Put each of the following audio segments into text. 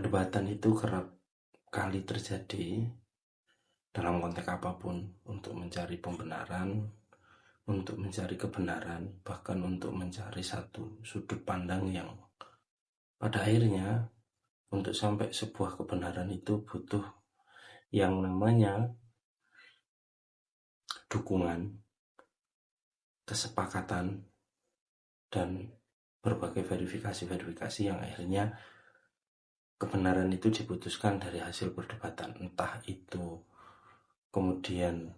Perdebatan itu kerap kali terjadi dalam konteks apapun, untuk mencari pembenaran, untuk mencari kebenaran, bahkan untuk mencari satu sudut pandang yang pada akhirnya untuk sampai sebuah kebenaran itu butuh yang namanya dukungan, kesepakatan, dan berbagai verifikasi yang akhirnya kebenaran itu diputuskan dari hasil perdebatan. Entah itu kemudian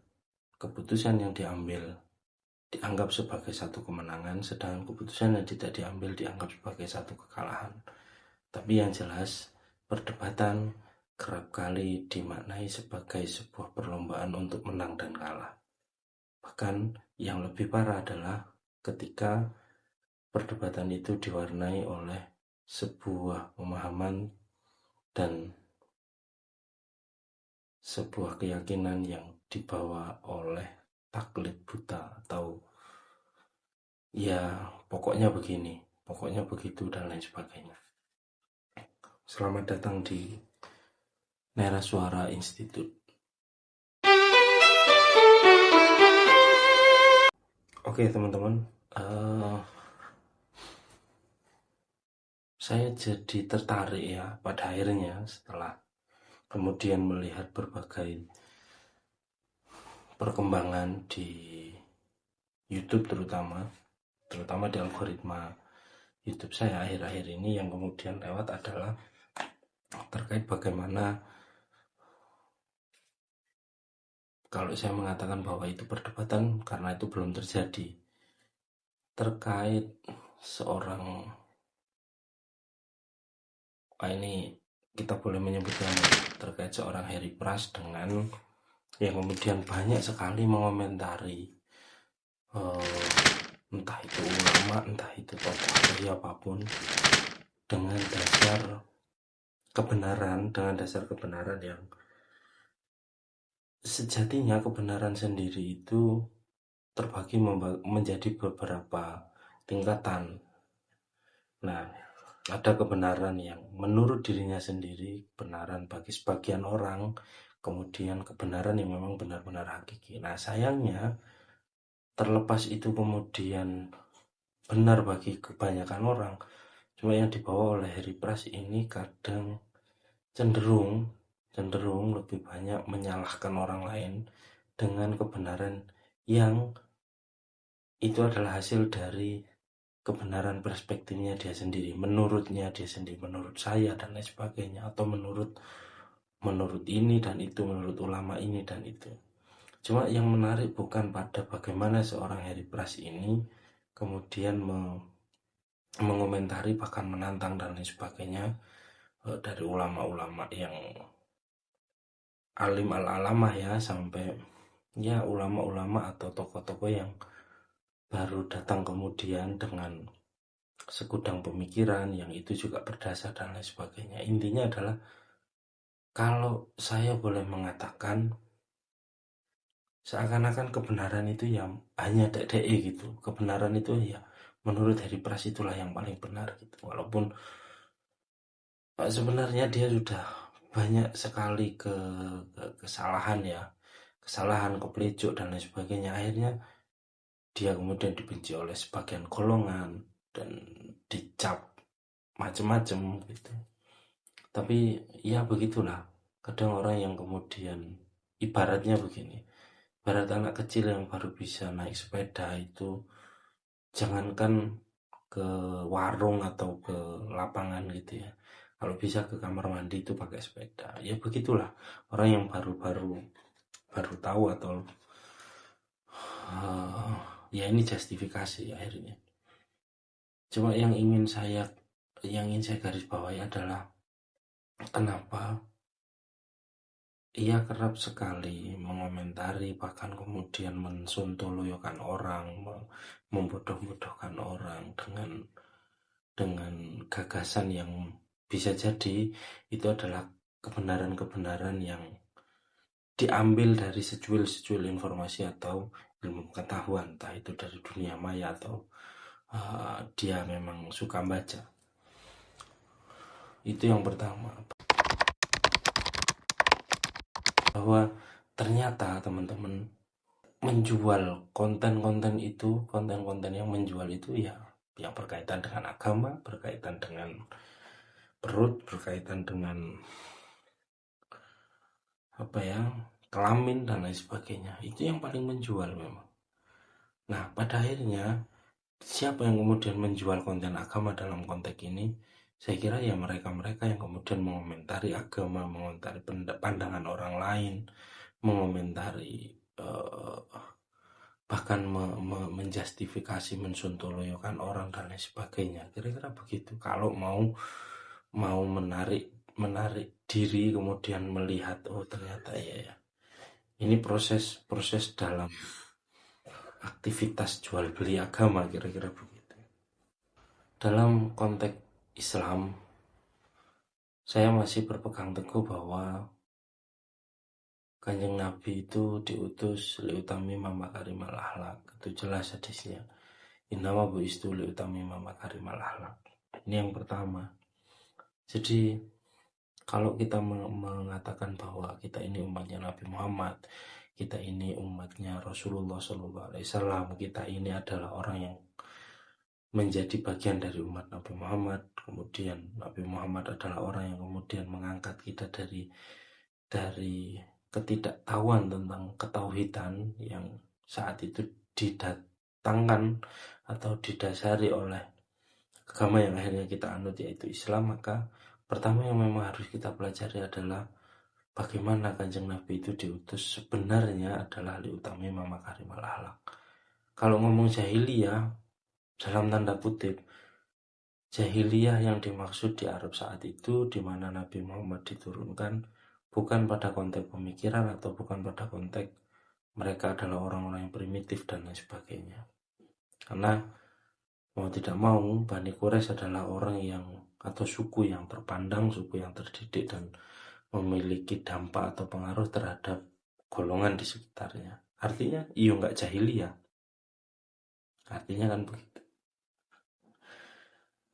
keputusan yang dianggap sebagai satu kemenangan, sedangkan keputusan yang tidak diambil dianggap sebagai satu kekalahan. Tapi yang jelas, perdebatan kerap kali dimaknai sebagai sebuah perlombaan untuk menang dan kalah. Bahkan yang lebih parah adalah ketika perdebatan itu diwarnai oleh sebuah pemahaman dan sebuah keyakinan yang dibawa oleh taklid buta, atau ya pokoknya begini, pokoknya begitu, dan lain sebagainya. Selamat datang di Nera Suara Institute. Oke teman-teman, saya jadi tertarik ya pada akhirnya setelah kemudian melihat berbagai perkembangan di YouTube, terutama di algoritma YouTube saya akhir-akhir ini, yang kemudian lewat adalah terkait bagaimana kalau saya mengatakan bahwa itu perdebatan karena itu belum terjadi, terkait seorang, ini kita boleh menyebutkan terkait seorang Harry Pras dengan yang kemudian banyak sekali mengomentari entah itu ulama, entah itu tokoh atau siapapun, dengan dasar kebenaran yang sejatinya kebenaran sendiri itu terbagi menjadi beberapa tingkatan. Nah, ada kebenaran yang menurut dirinya sendiri, kebenaran bagi sebagian orang, kemudian kebenaran yang memang benar-benar hakiki. Nah, sayangnya terlepas itu kemudian benar bagi kebanyakan orang, cuma yang dibawa oleh Harry Pras ini kadang cenderung lebih banyak menyalahkan orang lain dengan kebenaran yang itu adalah hasil dari kebenaran perspektifnya dia sendiri, menurutnya dia sendiri, menurut saya dan lain sebagainya, atau menurut ini dan itu, menurut ulama ini dan itu. Cuma yang menarik bukan pada bagaimana seorang Harry Pras ini kemudian mengomentari, bahkan menantang dan lain sebagainya dari ulama-ulama yang alim al-alamah ya, sampai ya ulama-ulama atau tokoh-tokoh yang baru datang kemudian dengan segudang pemikiran yang itu juga berdasar dan lain sebagainya. Intinya adalah, kalau saya boleh mengatakan, seakan-akan kebenaran itu ya hanya DE gitu. Kebenaran itu ya menurut Harry Pras itulah yang paling benar gitu. Walaupun sebenarnya dia sudah banyak sekali kesalahan ya, kesalahan, keplejuk dan lain sebagainya. Akhirnya dia kemudian dibenci oleh sebagian golongan dan dicap macam-macam gitu. Tapi ya begitulah, kadang orang yang kemudian ibaratnya begini, ibarat anak kecil yang baru bisa naik sepeda itu, jangankan ke warung atau ke lapangan gitu ya, kalau bisa ke kamar mandi itu pakai sepeda. Ya begitulah orang yang baru tahu atau ya ini justifikasi akhirnya. Cuma yang ingin saya garis bawahi adalah, kenapa ia kerap sekali mengomentari, bahkan kemudian mensontoloyokan orang, membodoh-bodohkan orang dengan gagasan yang bisa jadi itu adalah kebenaran-kebenaran yang diambil dari secuil informasi atau ilmu pengetahuan, entah itu dari dunia maya atau dia memang suka baca. Itu yang pertama. bahwa ternyata teman-teman menjual konten-konten itu, konten-konten yang menjual itu ya yang berkaitan dengan agama, berkaitan dengan perut, berkaitan dengan kelamin dan lain sebagainya. Itu yang paling menjual memang. Nah, pada akhirnya siapa yang kemudian menjual konten agama dalam konteks ini? Saya kira ya mereka-mereka yang kemudian mengomentari agama, mengomentari pandangan orang lain, mengomentari bahkan menjustifikasi, mensontoloyokan orang dan lain sebagainya. Kira-kira begitu. Kalau mau menarik diri, kemudian melihat oh ternyata ya ini proses dalam aktivitas jual beli agama, kira-kira begitu. Dalam konteks Islam, saya masih berpegang teguh bahwa Kanjeng Nabi itu diutus liutami makarimal akhlak. Itu jelas hadisnya. Innama bu'istu liutami makarimal akhlak. Ini yang pertama. Jadi kalau kita mengatakan bahwa kita ini umatnya Nabi Muhammad, kita ini umatnya Rasulullah SAW, kita ini adalah orang yang menjadi bagian dari umat Nabi Muhammad, kemudian Nabi Muhammad adalah orang yang kemudian mengangkat kita dari ketidaktahuan tentang ketauhidan yang saat itu didatangkan atau didasari oleh agama yang akhirnya kita anut yaitu Islam. Maka pertama yang memang harus kita pelajari adalah bagaimana Kanjeng Nabi itu diutus sebenarnya adalah liutami makarimal akhlak. Kalau ngomong jahiliyah dalam tanda kutip, jahiliyah yang dimaksud di Arab saat itu di mana Nabi Muhammad diturunkan bukan pada konteks pemikiran atau bukan pada konteks mereka adalah orang-orang yang primitif dan lain sebagainya. Karena mau tidak mau Bani Quraisy adalah orang yang atau suku yang terpandang, suku yang terdidik dan memiliki dampak atau pengaruh terhadap golongan di sekitarnya. Artinya iya nggak jahiliyah. Artinya kan begitu.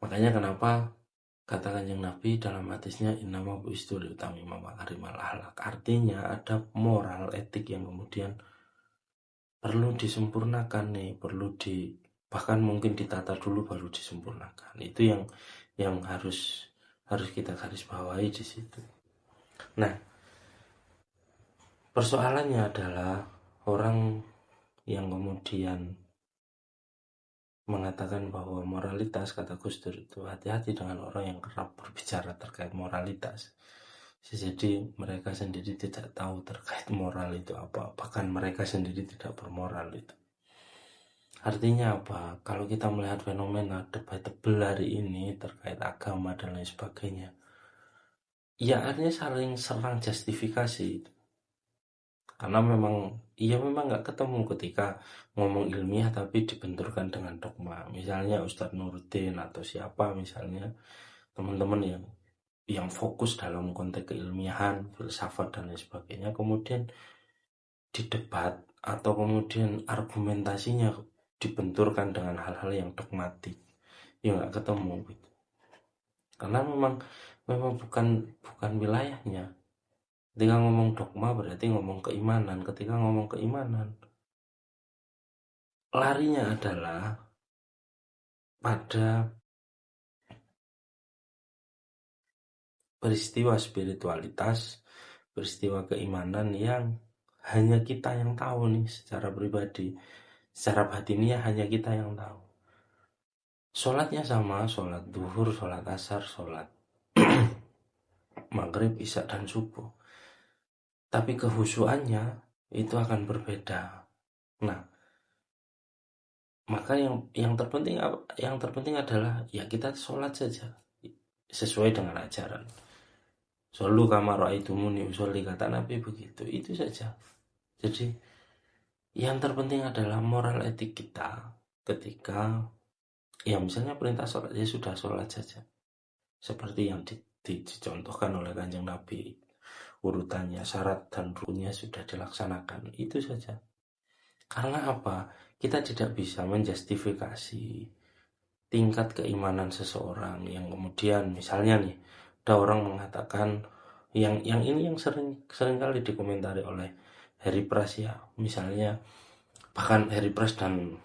Makanya kenapa kata Kanjeng Nabi dalam hadisnya innama bu'istu liutami makarimal akhlak. Artinya ada moral etik yang kemudian perlu disempurnakan nih, bahkan mungkin ditata dulu baru disempurnakan. Itu yang harus kita garis bawahi di situ. Nah, persoalannya adalah orang yang kemudian mengatakan bahwa moralitas, kata Gus Dur itu hati-hati dengan orang yang kerap berbicara terkait moralitas. Jadi mereka sendiri tidak tahu terkait moral itu apa, bahkan mereka sendiri tidak bermoral itu. Artinya apa? Kalau kita melihat fenomena debatable hari ini terkait agama dan lain sebagainya, ya artinya saling serang justifikasi itu. Karena memang nggak ketemu ketika ngomong ilmiah tapi dibenturkan dengan dogma. Misalnya Ustadz Nuruddin atau siapa misalnya teman-teman yang fokus dalam konteks keilmiahan, filsafat dan lain sebagainya, kemudian didebat atau kemudian argumentasinya dibenturkan dengan hal-hal yang dogmatik, ya nggak ketemu gitu. Karena memang bukan wilayahnya. Ketika ngomong dogma berarti ngomong keimanan. Ketika ngomong keimanan, larinya adalah pada peristiwa spiritualitas, peristiwa keimanan yang hanya kita yang tahu nih secara pribadi. Secara batiniah hanya kita yang tahu. Sholatnya sama, sholat duhur, sholat asar, sholat maghrib, isya, dan subuh. Tapi kehusuannya itu akan berbeda. Nah, maka yang terpenting adalah ya kita sholat saja sesuai dengan ajaran. Shollu kama ra'aitumuni usolli, kata Nabi begitu. Itu saja. Jadi yang terpenting adalah moral etik kita ketika ya misalnya perintah sholat ya sudah sholat saja. Seperti yang dicontohkan oleh Kanjeng Nabi. Urutannya, syarat dan rukunnya sudah dilaksanakan. Itu saja. Karena apa? Kita tidak bisa menjustifikasi tingkat keimanan seseorang yang kemudian misalnya nih ada orang mengatakan Yang ini yang sering kali dikomentari oleh Harry Price ya, misalnya bahkan Harry Price dan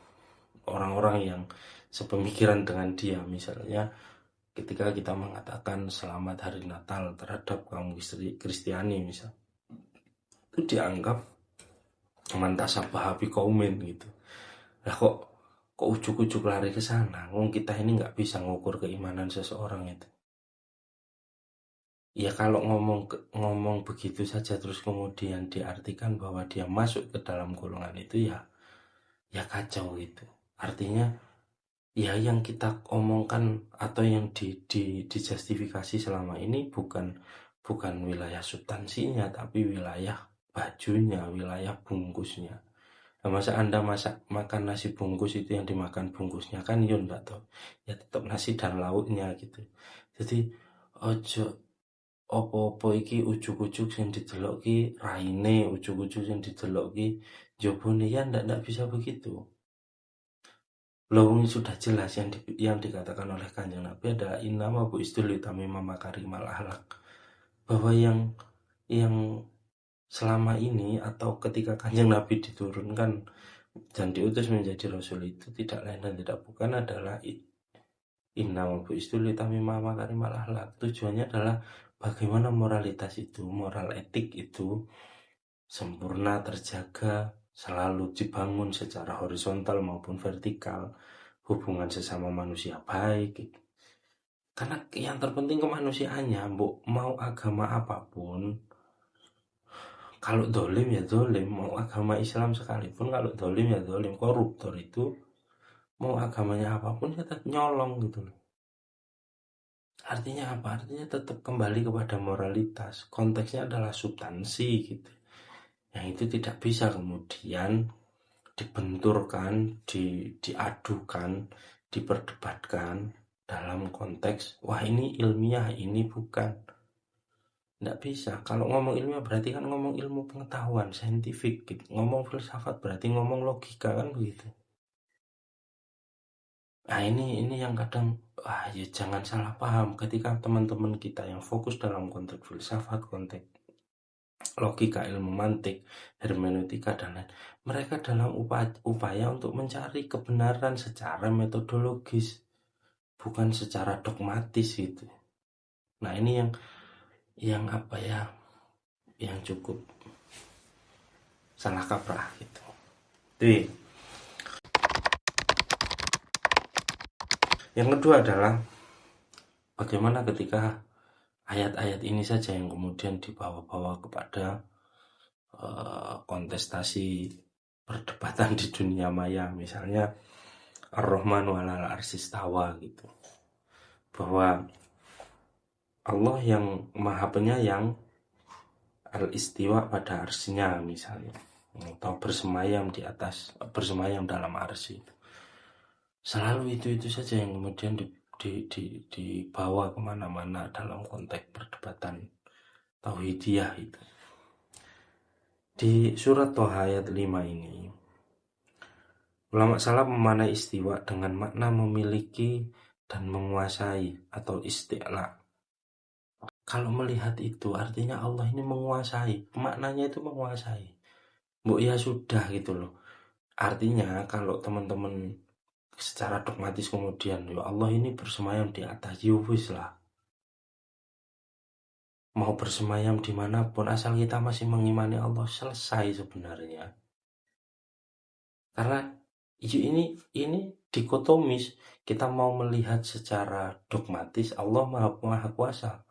orang-orang yang sepemikiran dengan dia, misalnya ketika kita mengatakan selamat hari Natal terhadap kaum Kristiani misal, itu dianggap mantasabah api kaumin gitu. Lah kok ujuk-ujuk lari ke sana? Wong kita ini nggak bisa ngukur keimanan seseorang itu. Ya kalau ngomong begitu saja terus kemudian diartikan bahwa dia masuk ke dalam golongan itu, ya kacau gitu. Artinya ya yang kita omongkan atau yang dijustifikasi selama ini bukan wilayah substansinya, tapi wilayah bajunya, wilayah bungkusnya. Nah, masa Anda makan nasi bungkus itu yang dimakan bungkusnya kan ya enggak toh. Ya tetap nasi dan lauknya gitu. Jadi ojo opo-opo iki ujuk-ujuk yang didelok ki raine, ujuk-ujuk yang didelok ki jobone, ya ndak bisa begitu. Loh, sudah jelas yang dikatakan oleh Kanjeng Nabi adalah innama bu'istul liutammima makarimal akhlak. Bahwa yang selama ini atau ketika Kanjeng Nabi diturunkan dan diutus menjadi Rasul itu tidak lain dan tidak bukan adalah innama bu'istul liutammima makarimal akhlak. Tujuannya adalah bagaimana moralitas itu, moral etik itu sempurna terjaga, selalu dibangun secara horizontal maupun vertikal, hubungan sesama manusia baik. Karena yang terpenting kemanusiaannya, mau agama apapun, kalau dolim ya dolim, mau agama Islam sekalipun kalau dolim ya dolim, koruptor itu mau agamanya apapun ya tetap nyolong gitu loh. Artinya apa? Artinya tetap kembali kepada moralitas. Konteksnya adalah substansi gitu. Yang itu tidak bisa kemudian dibenturkan, diadukan, diperdebatkan dalam konteks wah ini ilmiah, ini bukan. Nggak bisa. Kalau ngomong ilmiah berarti kan ngomong ilmu pengetahuan, saintifik gitu. Ngomong filsafat berarti ngomong logika kan begitu. Nah ini yang kadang ya jangan salah paham ketika teman-teman kita yang fokus dalam konteks filsafat, konteks logika, ilmu mantik, hermeneutika dan lain. Mereka dalam upaya untuk mencari kebenaran secara metodologis, bukan secara dogmatis gitu. Nah ini yang apa ya, yang cukup salah kaprah gitu. Jadi, yang kedua adalah bagaimana ketika ayat-ayat ini saja yang kemudian dibawa-bawa kepada kontestasi perdebatan di dunia maya, misalnya Ar-Rahmanu 'alal arsy istawa gitu. Bahwa Allah yang Maha Penyayang al-istiwa pada arsy-Nya misalnya, atau bersemayam dalam arsy. Selalu itu saja yang kemudian dibawa kemana-mana dalam konteks perdebatan tauhidiyah itu. Di surat Thaha ayat 5 ini, ulama salaf memaknai istiwa dengan makna memiliki dan menguasai atau isti'la. Kalau melihat itu artinya Allah ini menguasai, maknanya itu menguasai. Ya sudah gitu loh. Artinya kalau teman-teman secara dogmatis kemudian ya Allah ini bersemayam di atas, ya wis lah. Mau bersemayam dimanapun asal kita masih mengimani Allah, selesai sebenarnya. Karena ini dikotomis. Kita mau melihat secara dogmatis Allah maha kuasa,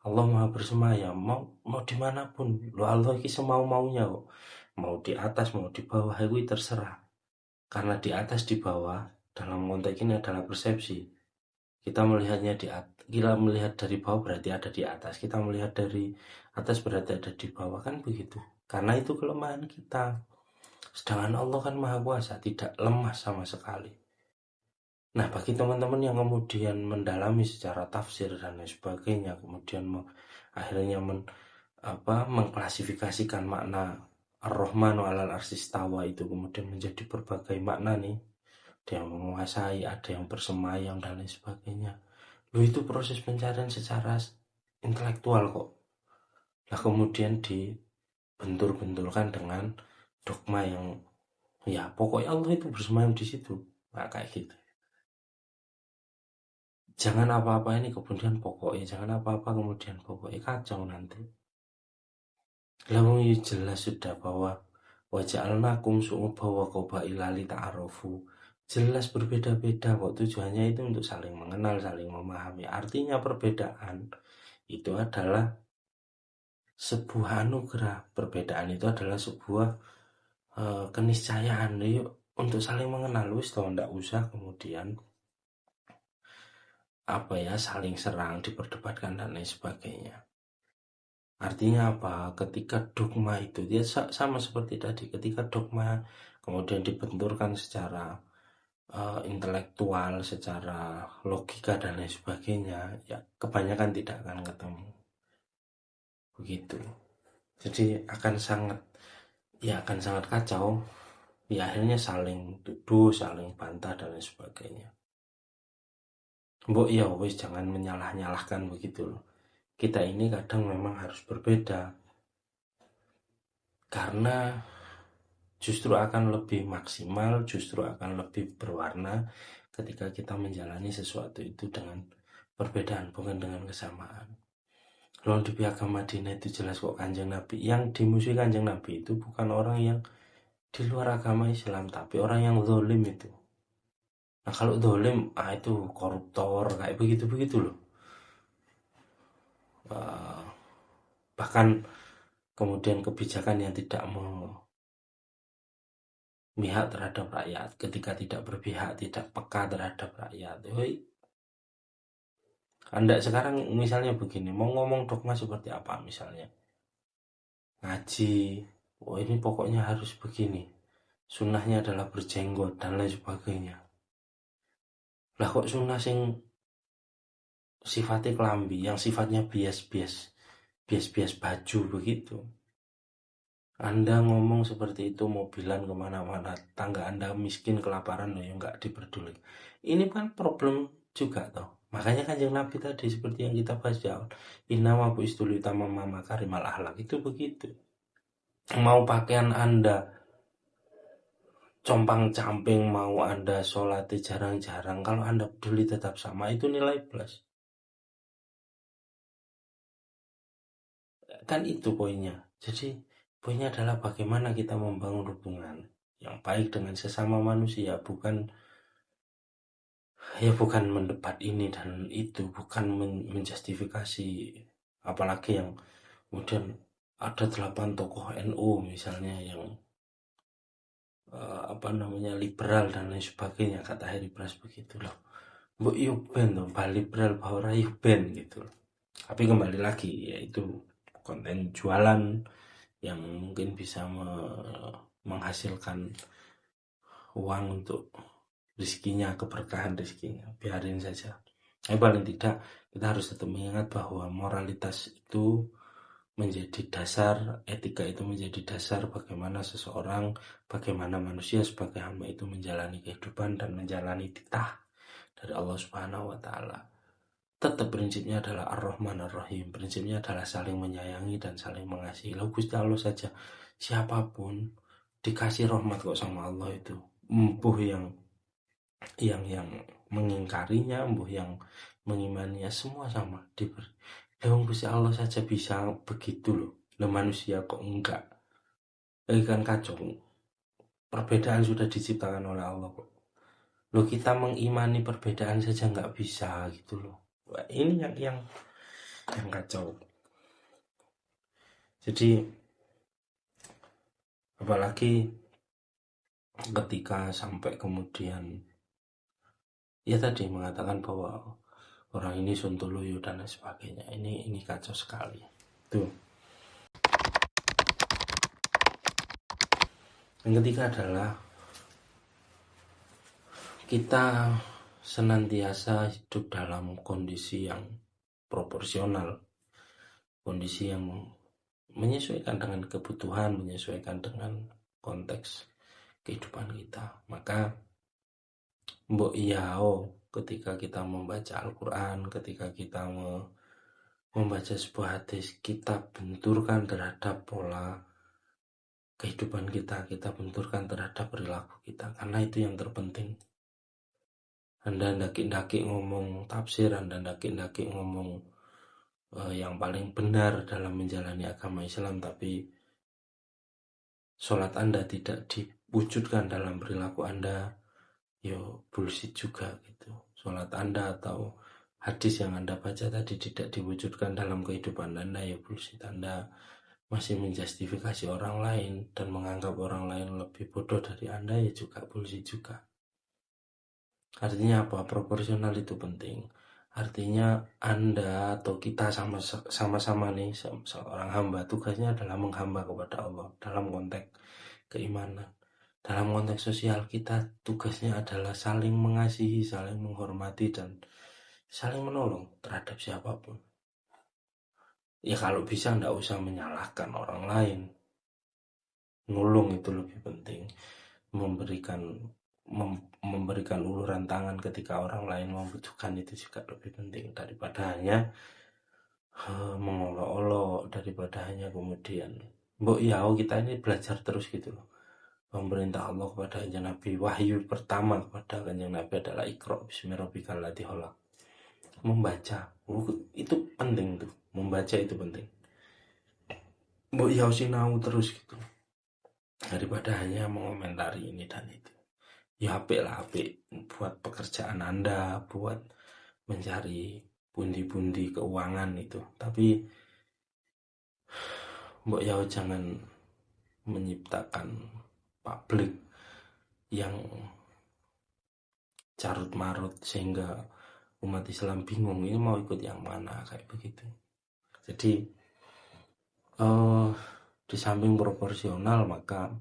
Allah maha bersemayam, mau dimanapun. Loh Allah ini semau-maunya kok. Mau di atas mau di bawah itu terserah. Karena di atas di bawah dalam konteks ini adalah persepsi. Kita melihatnya kita melihat dari bawah berarti ada di atas. Kita melihat dari atas berarti ada di bawah, kan begitu. Karena itu kelemahan kita. Sedangkan Allah kan maha kuasa, tidak lemah sama sekali. Nah, bagi teman-teman yang kemudian mendalami secara tafsir dan lain sebagainya, kemudian akhirnya mengklasifikasikan makna Ar-Rahmanu 'alal arsy istawa itu kemudian menjadi berbagai makna nih. Ada yang menguasai, ada yang bersemayam dan lain sebagainya. Loh, itu proses pencarian secara intelektual kok. Lah kemudian dibentur-benturkan dengan dogma yang ya pokoknya Allah itu bersemayam di situ. Nah, kayak gitu. Jangan apa-apa ini kemudian pokoknya, jangan apa-apa kemudian pokoknya, kacau nanti. Lah jelas sudah bahwa waja'alnakum syu'uban wa qabaila lita'arafu. Jelas berbeda-beda kok, tujuannya itu untuk saling mengenal, saling memahami. Artinya perbedaan itu adalah sebuah anugerah. Perbedaan itu adalah sebuah keniscayaan. Yuk untuk saling mengenal, wis toh ndak usah kemudian saling serang, diperdebatkan dan lain sebagainya. Artinya apa? Ketika dogma itu dia sama seperti tadi, ketika dogma kemudian dibenturkan secara intelektual, secara logika dan lain sebagainya, ya kebanyakan tidak akan ketemu. Begitu. Jadi akan sangat kacau. Ya akhirnya saling tuduh, saling bantah dan lain sebagainya. Mbok ya wis jangan menyalah-nyalahkan begitu loh. Kita ini kadang memang harus berbeda karena justru akan lebih maksimal, justru akan lebih berwarna ketika kita menjalani sesuatu itu dengan perbedaan, bukan dengan kesamaan. Kalau di piagam Madinah itu jelas kok Kanjeng Nabi. Yang dimusuhi Kanjeng Nabi itu bukan orang yang di luar agama Islam, tapi orang yang zalim itu. Nah kalau zalim, itu koruptor, kayak begitu-begitu loh. Bahkan kemudian kebijakan yang tidak memihak terhadap rakyat, ketika tidak berpihak, tidak peka terhadap rakyat. Anda sekarang misalnya begini, mau ngomong dogma seperti apa misalnya? Ngaji, ini pokoknya harus begini. Sunnahnya adalah berjenggot dan lain sebagainya. Lah kok sunnah sing sifatnya kelambi, yang sifatnya bias-bias baju begitu. Anda ngomong seperti itu mobilan kemana-mana, tangga Anda miskin kelaparan loh yang nggak diperduli. Ini kan problem juga toh. Makanya Kanjeng Nabi tadi seperti yang kita bahas di awal, innama bu'istul utamama makarimal akhlak itu begitu. Mau pakaian Anda compang-camping, mau Anda sholat jarang-jarang, kalau Anda peduli tetap sama, itu nilai plus. Kan itu poinnya. Jadi poinnya adalah bagaimana kita membangun hubungan yang baik dengan sesama manusia, bukan mendebat ini dan itu, bukan menjustifikasi, apalagi yang kemudian ada 8 tokoh NU misalnya yang liberal dan lain sebagainya, kata Harry Pras begitu loh. Mbok yo ben to, liberal bahwa yo ben gitu loh. Tapi kembali lagi yaitu konten jualan yang mungkin bisa menghasilkan uang untuk rezekinya, keberkahan rezekinya, biarin saja. Tapi paling tidak kita harus tetap mengingat bahwa moralitas itu menjadi dasar, etika itu menjadi dasar bagaimana seseorang, bagaimana manusia sebagai hamba itu menjalani kehidupan dan menjalani titah dari Allah Subhanahu wa taala. Tetap prinsipnya adalah Ar-Rahman Ar-Rahim. Prinsipnya adalah saling menyayangi dan saling mengasihi. Lalu Gusti Allah saja, siapapun dikasih rahmat kok sama Allah itu. Empuh yang mengingkarinya, empuh yang mengimaninya, semua sama diberi. Lalu Gusti Allah saja bisa begitu loh. Lah manusia kok enggak? Kan kacau. Perbedaan sudah diciptakan oleh Allah kok. Loh kita mengimani perbedaan saja nggak bisa gitu loh. Wah, ini yang kacau. Jadi apalagi ketika sampai kemudian ya tadi mengatakan bahwa orang ini sontoloyo dan lain sebagainya, ini kacau sekali. Tuh. Yang ketiga adalah kita senantiasa hidup dalam kondisi yang proporsional, kondisi yang menyesuaikan dengan kebutuhan, menyesuaikan dengan konteks kehidupan kita. Maka mbok ketika kita membaca Al-Quran, ketika kita membaca sebuah hadis, kita benturkan terhadap pola kehidupan kita benturkan terhadap perilaku kita, karena itu yang terpenting. Anda ndaki-ndaki ngomong tafsir, Anda ndaki-ndaki ngomong yang paling benar dalam menjalani agama Islam, tapi sholat Anda tidak diwujudkan dalam perilaku Anda, yo bullshit juga gitu. Sholat Anda atau hadis yang Anda baca tadi tidak diwujudkan dalam kehidupan Anda, ya bullshit. Anda masih menjustifikasi orang lain dan menganggap orang lain lebih bodoh dari Anda, ya juga bullshit juga. Artinya apa? Proporsional itu penting. Artinya Anda atau kita sama-sama nih, seorang hamba, tugasnya adalah menghamba kepada Allah dalam konteks keimanan. Dalam konteks sosial kita tugasnya adalah saling mengasihi, saling menghormati, dan saling menolong terhadap siapapun. Ya kalau bisa nggak usah menyalahkan orang lain. Nulung itu lebih penting. Memberikan uluran tangan ketika orang lain membutuhkan itu juga lebih penting daripada hanya mengolok-olok, daripada hanya kemudian kita ini belajar terus gitu loh. Pemerintah Allah kepada kanjeng Nabi, wahyu pertama kepada kanjeng Nabi adalah Iqra bismirabbikal ladzi khalaq. Membaca itu penting tuh, membaca itu penting. Sinau terus gitu, daripada hanya mengomentari ini dan itu. Ya apik buat pekerjaan Anda, buat mencari pundi-pundi keuangan itu, tapi jangan menciptakan publik yang carut marut sehingga umat Islam bingung ini mau ikut yang mana, kayak begitu. Jadi di samping proporsional, maka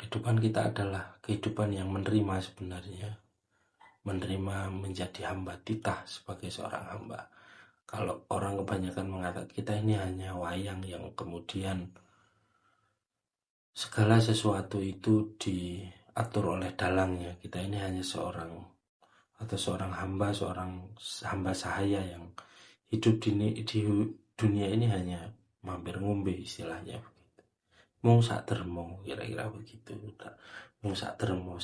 kehidupan kita adalah kehidupan yang menerima sebenarnya, menerima menjadi hamba titah sebagai seorang hamba. Kalau orang kebanyakan mengatakan kita ini hanya wayang yang kemudian segala sesuatu itu diatur oleh dalangnya, kita ini hanya seorang hamba, seorang hamba sahaya yang hidup di dunia ini hanya mampir ngombe istilahnya begitu. Mung sak dermo, kira-kira begitu. Mung sak dermo,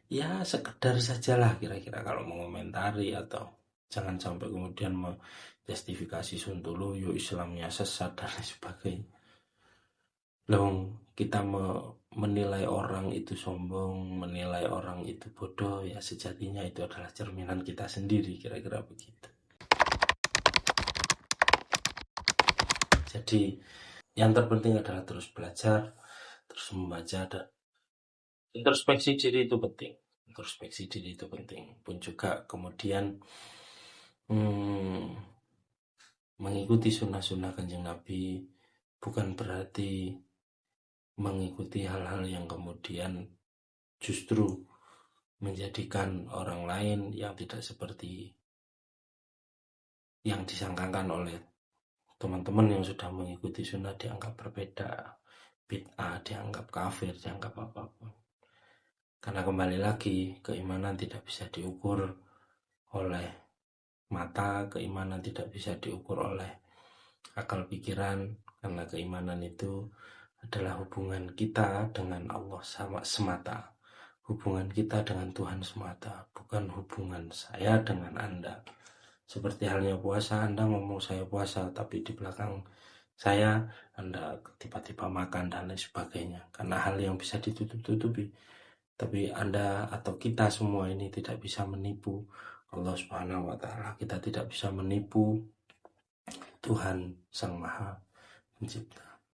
ya sekedar sajalah kira-kira kalau mengomentari, atau jangan sampai kemudian menjustifikasi Sontoloyo, Islamnya sesat dan lain sebagainya. Kita menilai orang itu sombong, menilai orang itu bodoh, ya sejatinya itu adalah cerminan kita sendiri, kira-kira begitu. Jadi yang terpenting adalah terus belajar, terus membaca, dan introspeksi diri itu penting. Pun juga kemudian mengikuti sunnah-sunnah kanjeng Nabi, bukan berarti mengikuti hal-hal yang kemudian justru menjadikan orang lain yang tidak seperti yang disangkakan oleh teman-teman yang sudah mengikuti sunnah dianggap berbeda, bid'ah, dianggap kafir, dianggap apapun. Karena kembali lagi, keimanan tidak bisa diukur oleh mata, keimanan tidak bisa diukur oleh akal pikiran, karena keimanan itu adalah hubungan kita dengan Allah semata, hubungan kita dengan Tuhan semata, bukan hubungan saya dengan Anda. Seperti halnya puasa, Anda ngomong saya puasa, tapi di belakang saya Anda tiba-tiba makan dan lain sebagainya, karena hal yang bisa ditutup-tutupi. Tapi Anda atau kita semua ini tidak bisa menipu Allah Subhanahu wa Ta'ala. Kita tidak bisa menipu Tuhan Sang Maha Pencipta.